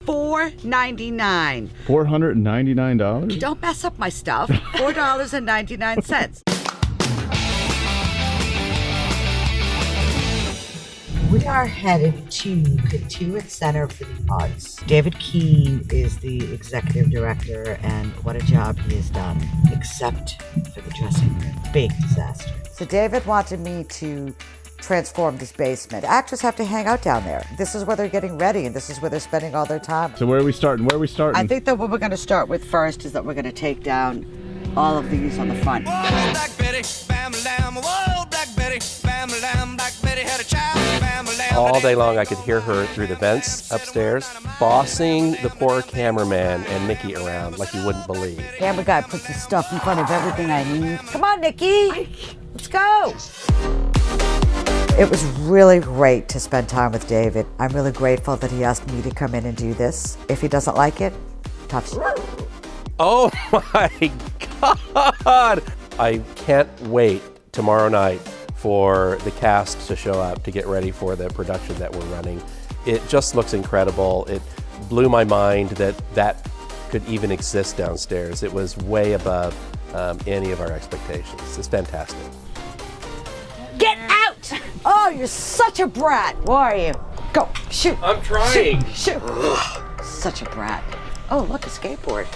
$4.99. $499? Don't mess up my stuff. $4.99. We are headed to Cotuit Center for the Arts. David Keene is the executive director, and what a job he has done, except for the dressing room. Big disaster. So David wanted me to transform this basement. Actors have to hang out down there. This is where they're getting ready, and this is where they're spending all their time. So where are we starting? I think that what we're going to start with first is that we're going to take down all of these on the front. Whoa, Black Betty, bam lamb. Whoa, Black Betty, bam lamb. Black Betty had a child, bam lamb. All day long I could hear her through the vents upstairs, bossing the poor cameraman and Nikki around like you wouldn't believe. Camera guy puts the stuff in front of everything I need. Come on, Nikki. Let's go. It was really great to spend time with David. I'm really grateful that he asked me to come in and do this. If he doesn't like it, tough shit. Oh my God! I can't wait tomorrow night for the cast to show up to get ready for the production that we're running. It just looks incredible. It blew my mind that that could even exist downstairs. It was way above any of our expectations. It's fantastic. Get out! Oh, you're such a brat. Where are you? Go, shoot. I'm trying. Shoot. Such a brat. Oh, look, a skateboard.